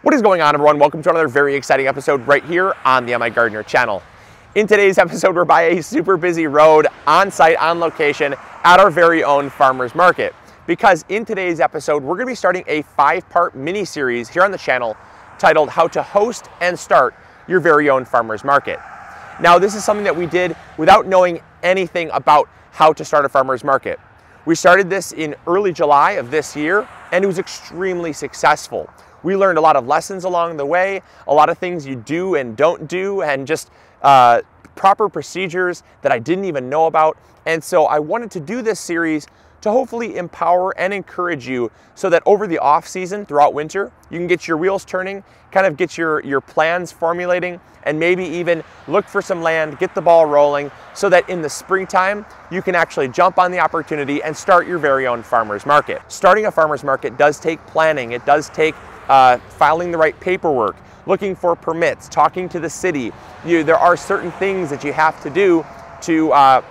What is going on, everyone? Welcome to another very exciting episode right here on the MIgardener channel. In today's episode, we're by a super busy road, on site, on location, at our very own farmer's market. Because in today's episode, we're going to be starting a 5-part mini-series here on the channel titled How to Host and Start Your Very Own Farmer's Market. Now, this is something that we did without knowing anything about how to start a farmer's market. We started this in early July of this year, and it was extremely successful. We learned a lot of lessons along the way, a lot of things you do and don't do, and just proper procedures that I didn't even know about. And so I wanted to do this series to hopefully empower and encourage you so that over the off season, throughout winter, you can get your wheels turning, kind of get your plans formulating, and maybe even look for some land, get the ball rolling, so that in the springtime, you can actually jump on the opportunity and start your very own farmer's market. Starting a farmer's market does take planning. It does take filing the right paperwork, looking for permits, talking to the city. There are certain things that you have to do to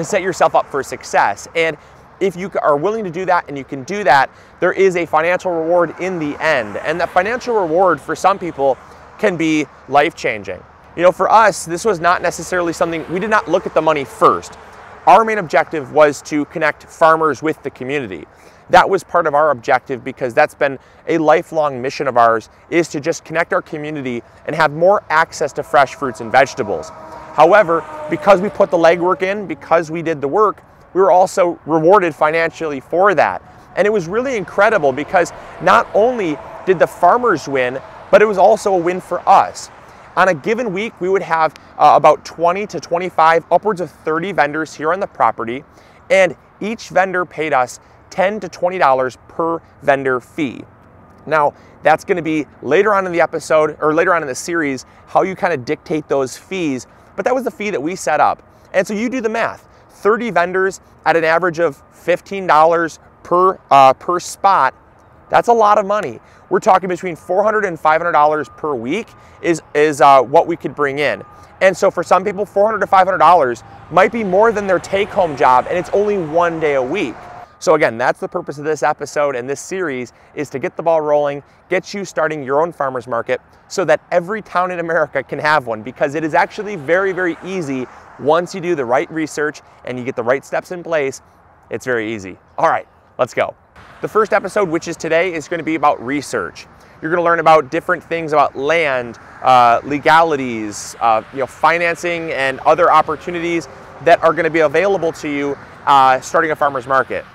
set yourself up for success. And if you are willing to do that and you can do that, there is a financial reward in the end. And that financial reward for some people can be life-changing. You know, for us, this was not necessarily something, we did not look at the money first. Our main objective was to connect farmers with the community. That was part of our objective because that's been a lifelong mission of ours, is to just connect our community and have more access to fresh fruits and vegetables. However, because we put the legwork in, because we did the work, we were also rewarded financially for that. And it was really incredible because not only did the farmers win, but it was also a win for us. On a given week, we would have about 20 to 25, upwards of 30 vendors here on the property, and each vendor paid us $10 to $20 per vendor fee. Now, that's going to be later on in the episode, or later on in the series, how you kind of dictate those fees, but that was the fee that we set up. And so you do the math. 30 vendors at an average of $15 per spot, that's a lot of money. We're talking between $400 and $500 per week is what we could bring in. And so for some people, $400 to $500 might be more than their take-home job, and it's only one day a week. So again, that's the purpose of this episode and this series, is to get the ball rolling, get you starting your own farmer's market so that every town in America can have one, because it is actually very, very easy once you do the right research and you get the right steps in place. It's very easy. All right, let's go. The first episode, which is today, is going to be about research. You're going to learn about different things about land, legalities, financing, and other opportunities that are going to be available to you starting a farmer's market.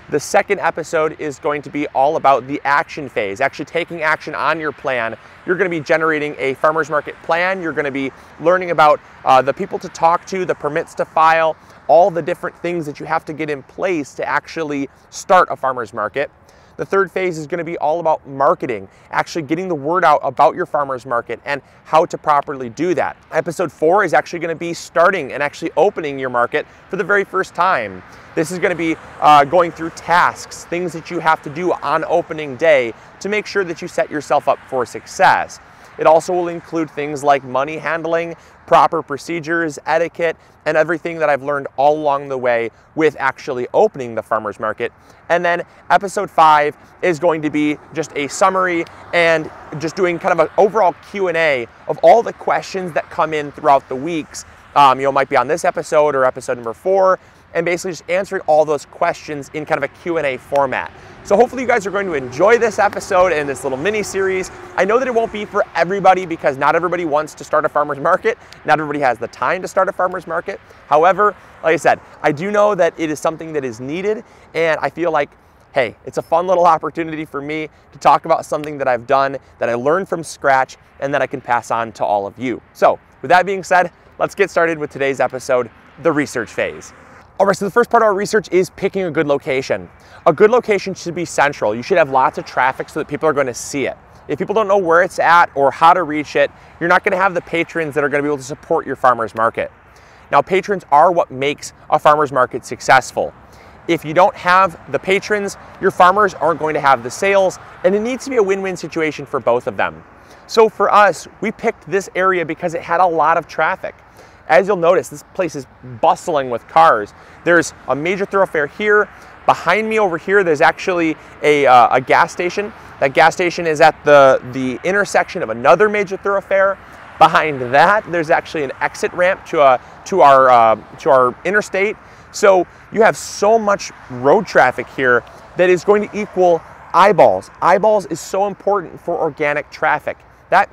The second episode is going to be all about the action phase, actually taking action on your plan. You're going to be generating a farmer's market plan. You're going to be learning about the people to talk to, the permits to file, all the different things that you have to get in place to actually start a farmer's market. The third phase is going to be all about marketing, actually getting the word out about your farmer's market and how to properly do that. Episode 4 is actually going to be starting and actually opening your market for the very first time. This is going to be going through tasks, things that you have to do on opening day to make sure that you set yourself up for success. It also will include things like money handling, proper procedures, etiquette, and everything that I've learned all along the way with actually opening the farmer's market. And then episode 5 is going to be just a summary and just doing kind of an overall Q&A of all the questions that come in throughout the weeks. Might be on this episode or episode number 4, and basically just answering all those questions in kind of a Q&A format. So hopefully you guys are going to enjoy this episode and this little mini series. I know that it won't be for everybody because not everybody wants to start a farmer's market. Not everybody has the time to start a farmer's market. However, like I said, I do know that it is something that is needed, and I feel like, hey, it's a fun little opportunity for me to talk about something that I've done, that I learned from scratch, and that I can pass on to all of you. So with that being said, let's get started with today's episode, the research phase. All right, so the first part of our research is picking a good location. A good location should be central. You should have lots of traffic so that people are going to see it. If people don't know where it's at or how to reach it, you're not going to have the patrons that are going to be able to support your farmer's market. Now, patrons are what makes a farmer's market successful. If you don't have the patrons, your farmers aren't going to have the sales, and it needs to be a win-win situation for both of them. So for us, we picked this area because it had a lot of traffic. As you'll notice, this place is bustling with cars. There's a major thoroughfare here, Behind me over here, there's actually a gas station. That gas station is at the intersection of another major thoroughfare. Behind that, there's actually an exit ramp to our interstate. So you have so much road traffic here that is going to equal eyeballs. Eyeballs is so important for organic traffic.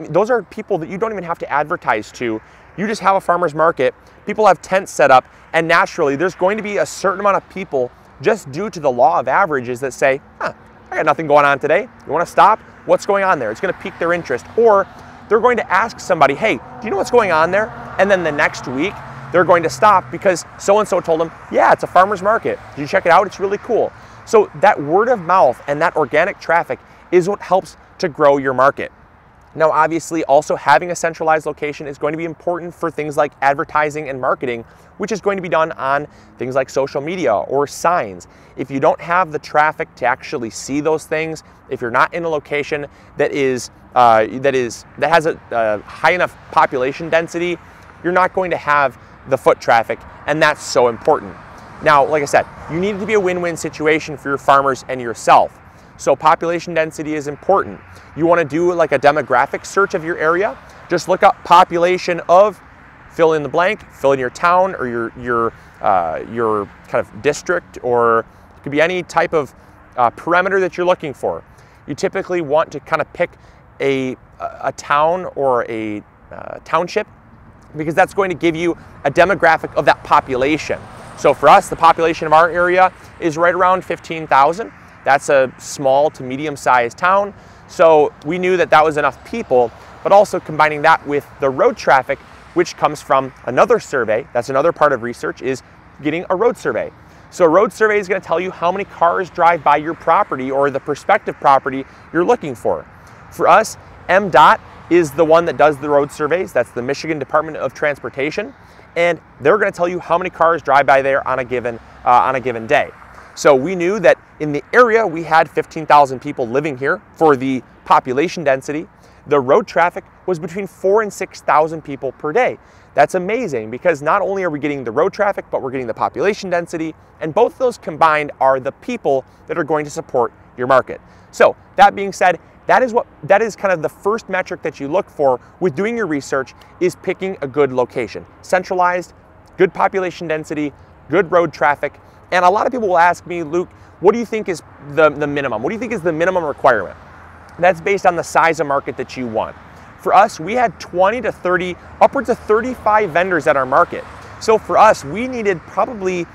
Those are people that you don't even have to advertise to. You just have a farmer's market, people have tents set up, and naturally there's going to be a certain amount of people just due to the law of averages that say, I got nothing going on today. You want to stop? What's going on there? It's going to pique their interest. Or they're going to ask somebody, hey, do you know what's going on there? And then the next week, they're going to stop because so-and-so told them, yeah, it's a farmer's market. Did you check it out? It's really cool. So that word of mouth and that organic traffic is what helps to grow your market. Now, obviously, also having a centralized location is going to be important for things like advertising and marketing, which is going to be done on things like social media or signs. If you don't have the traffic to actually see those things, if you're not in a location that has a high enough population density, you're not going to have the foot traffic, and that's so important. Now, like I said, you need it to be a win-win situation for your farmers and yourself. So population density is important. You want to do like a demographic search of your area. Just look up population of, fill in the blank, fill in your town or your kind of district, or it could be any type of parameter that you're looking for. You typically want to kind of pick a town or a township, because that's going to give you a demographic of that population. So for us, the population of our area is right around 15,000. That's a small to medium-sized town. So we knew that that was enough people, but also combining that with the road traffic, which comes from another survey. That's another part of research, is getting a road survey. So a road survey is going to tell you how many cars drive by your property or the prospective property you're looking for. For us, MDOT is the one that does the road surveys. That's the Michigan Department of Transportation, and they're going to tell you how many cars drive by there on a given day. So we knew that in the area we had 15,000 people living here for the population density. The road traffic was between 4,000 and 6,000 people per day. That's amazing, because not only are we getting the road traffic, but we're getting the population density, and both of those combined are the people that are going to support your market. So that being said, that is kind of the first metric that you look for with doing your research, is picking a good location. Centralized, good population density, good road traffic. And a lot of people will ask me, Luke, what do you think is the minimum? What do you think is the minimum requirement? That's based on the size of market that you want. For us, we had 20 to 30, upwards of 35 vendors at our market. So for us, we needed probably,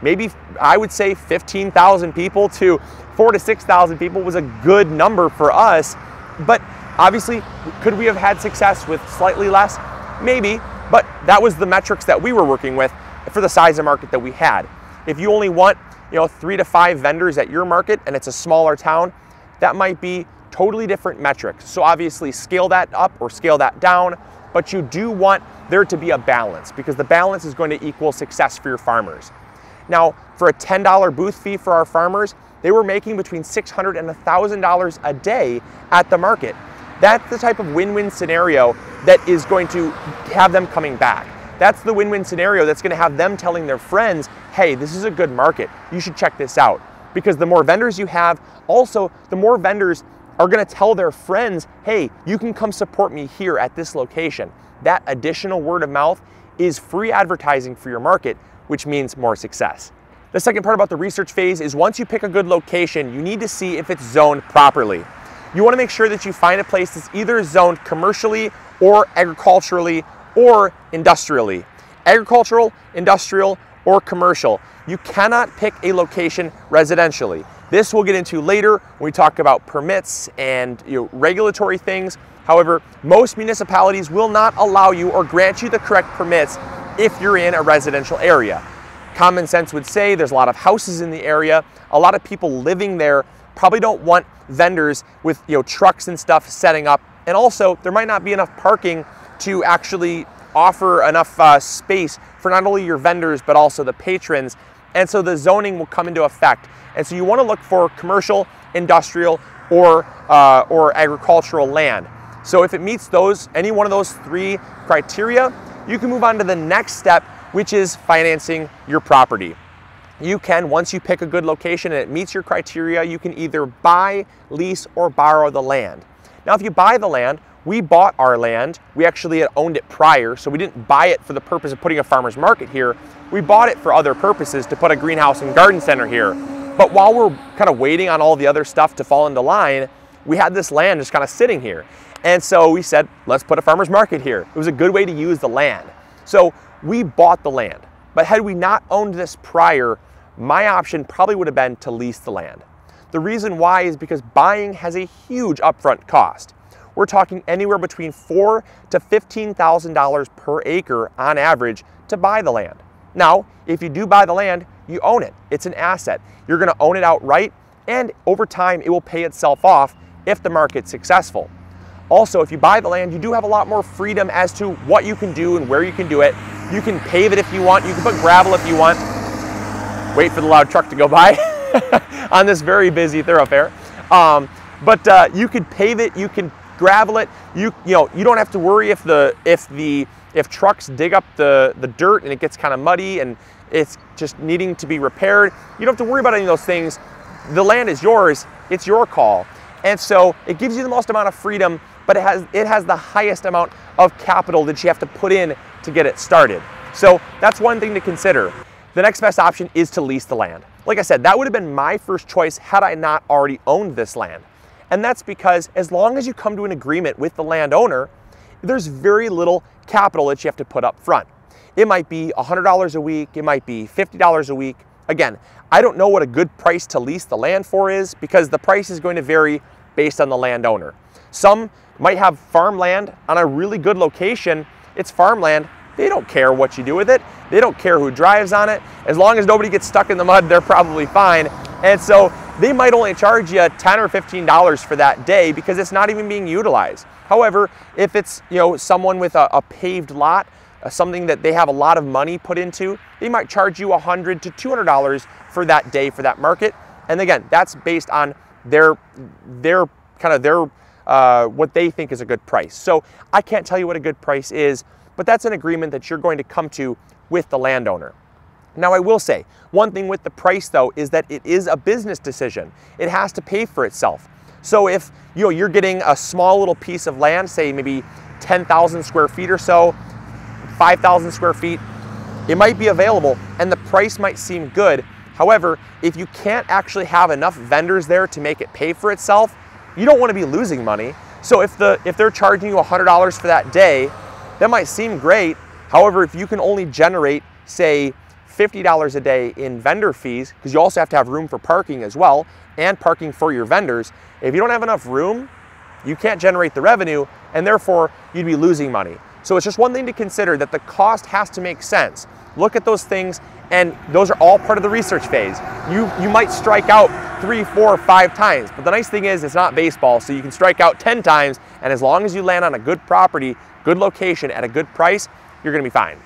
maybe I would say 15,000 people to 4,000 to 6,000 people was a good number for us. But obviously, could we have had success with slightly less? Maybe, but that was the metrics that we were working with for the size of market that we had. If you only want, 3 to 5 vendors at your market and it's a smaller town, that might be totally different metrics. So obviously scale that up or scale that down, but you do want there to be a balance, because the balance is going to equal success for your farmers. Now, for a $10 booth fee for our farmers, they were making between $600 and $1,000 a day at the market. That's the type of win-win scenario that is going to have them coming back. That's the win-win scenario that's going to have them telling their friends, hey, this is a good market, you should check this out. Because the more vendors you have, also the more vendors are going to tell their friends, hey, you can come support me here at this location. That additional word of mouth is free advertising for your market, which means more success. The second part about the research phase is, once you pick a good location, you need to see if it's zoned properly. You want to make sure that you find a place that's either zoned commercially or agriculturally or industrially. Agricultural, industrial, or commercial. You cannot pick a location residentially. This we'll get into later when we talk about permits and regulatory things. However, most municipalities will not allow you or grant you the correct permits if you're in a residential area. Common sense would say there's a lot of houses in the area. A lot of people living there probably don't want vendors with trucks and stuff setting up. And also, there might not be enough parking to actually offer enough space for not only your vendors, but also the patrons. And so the zoning will come into effect. And so you want to look for commercial, industrial, or agricultural land. So if it meets any one of those 3 criteria, you can move on to the next step, which is financing your property. you can, once you pick a good location and it meets your criteria, you can either buy, lease, or borrow the land. Now, if you buy the land, we bought our land. We actually had owned it prior, so we didn't buy it for the purpose of putting a farmer's market here. We bought it for other purposes, to put a greenhouse and garden center here. But while we're kind of waiting on all the other stuff to fall into line, we had this land just kind of sitting here. And so we said, let's put a farmer's market here. It was a good way to use the land. So we bought the land. But had we not owned this prior, my option probably would have been to lease the land. The reason why is because buying has a huge upfront cost. We're talking anywhere between $4,000 to $15,000 per acre on average to buy the land. Now, if you do buy the land, you own it. It's an asset. You're going to own it outright, and over time it will pay itself off if the market's successful. Also, if you buy the land, you do have a lot more freedom as to what you can do and where you can do it. You can pave it if you want. You can put gravel if you want. Wait for the loud truck to go by on this very busy thoroughfare. But you could pave it. You can gravel it. You don't have to worry if trucks dig up the dirt and it gets kind of muddy and it's just needing to be repaired. You don't have to worry about any of those things. The land is yours. It's your call. And so it gives you the most amount of freedom, but it has the highest amount of capital that you have to put in to get it started. So that's one thing to consider. The next best option is to lease the land. Like I said, that would have been my first choice had I not already owned this land. And that's because as long as you come to an agreement with the landowner, there's very little capital that you have to put up front. It might be $100 a week, it might be $50 a week. Again, I don't know what a good price to lease the land for is, because the price is going to vary based on the landowner. Some might have farmland on a really good location. It's farmland. They don't care what you do with it. They don't care who drives on it. As long as nobody gets stuck in the mud, they're probably fine. And so they might only charge you $10 or $15 for that day because it's not even being utilized. However, if it's someone with a paved lot, something that they have a lot of money put into, they might charge you $100 to $200 for that day for that market. And again, that's based on their what they think is a good price. So I can't tell you what a good price is, but that's an agreement that you're going to come to with the landowner. Now, I will say one thing with the price though is that it is a business decision. It has to pay for itself. So if you're getting a small little piece of land, say maybe 10,000 square feet or so, 5,000 square feet, it might be available and the price might seem good. However, if you can't actually have enough vendors there to make it pay for itself, you don't want to be losing money. So if they're charging you $100 for that day, that might seem great. However, if you can only generate, say, $50 a day in vendor fees, because you also have to have room for parking as well, and parking for your vendors, if you don't have enough room, you can't generate the revenue, and therefore you'd be losing money. So it's just one thing to consider, that the cost has to make sense. Look at those things, and those are all part of the research phase. You might strike out 3, 4, 5 times, but the nice thing is it's not baseball, so you can strike out 10 times, and as long as you land on a good property, good location, at a good price, you're gonna be fine.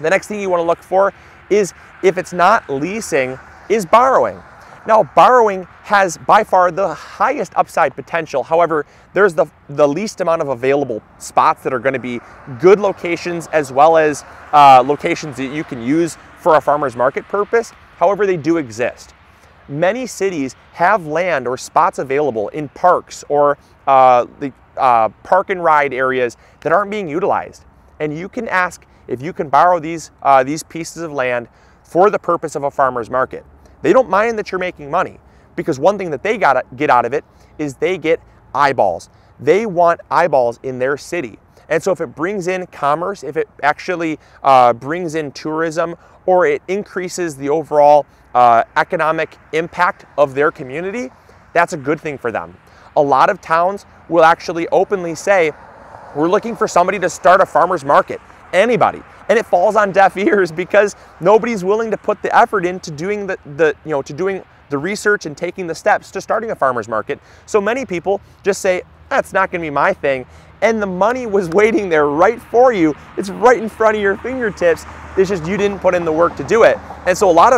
The next thing you wanna look for is, if it's not leasing, is borrowing. Now, borrowing has by far the highest upside potential. However, there's the least amount of available spots that are going to be good locations, as well as locations that you can use for a farmer's market purpose. However, they do exist. Many cities have land or spots available in parks or the park and ride areas that aren't being utilized. And you can ask if you can borrow these pieces of land for the purpose of a farmer's market. They don't mind that you're making money, because one thing that they gotta get out of it is they get eyeballs. They want eyeballs in their city. And so if it brings in commerce, if it actually brings in tourism, or it increases the overall economic impact of their community, that's a good thing for them. A lot of towns will actually openly say, we're looking for somebody to start a farmer's market. Anybody. And it falls on deaf ears because nobody's willing to put the effort into doing the research and taking the steps to starting a farmer's market. So many people just say, that's not going to be my thing. And the money was waiting there right for you. It's right in front of your fingertips. It's just you didn't put in the work to do it. And so a lot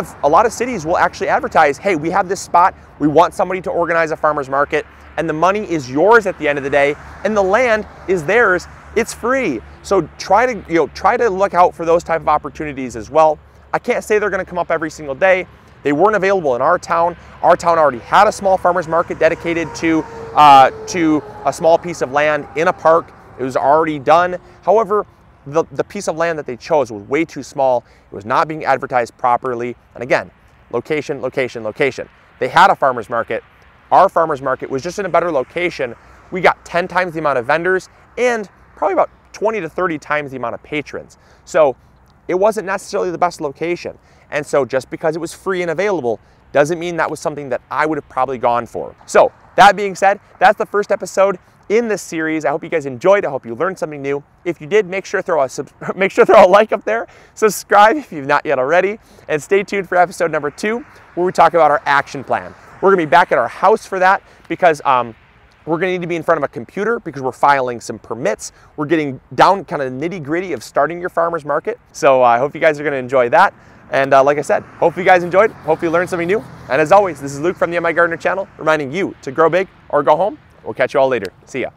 of cities will actually advertise, hey, we have this spot. We want somebody to organize a farmer's market, and the money is yours at the end of the day, and the land is theirs. It's free. So try to look out for those type of opportunities as well. I can't say they're going to come up every single day. They weren't available in our town. Our town already had a small farmer's market dedicated to a small piece of land in a park. It was already done. However, the piece of land that they chose was way too small. It was not being advertised properly. And again, location, location, location. They had a farmer's market. Our farmer's market was just in a better location. We got 10 times the amount of vendors and probably about 20 to 30 times the amount of patrons. So it wasn't necessarily the best location. And so just because it was free and available doesn't mean that was something that I would have probably gone for. So that being said, that's the first episode in this series. I hope you guys enjoyed. I hope you learned something new. If you did, make sure to throw a like up there. Subscribe if you've not yet already, and stay tuned for episode number 2, where we talk about our action plan. We're gonna be back at our house for that because we're gonna need to be in front of a computer because we're filing some permits. We're getting down kind of nitty gritty of starting your farmer's market. So I hope you guys are gonna enjoy that. And like I said, hope you guys enjoyed, hope you learned something new. And as always, this is Luke from the MIgardener channel, reminding you to grow big or go home. We'll catch you all later. See ya.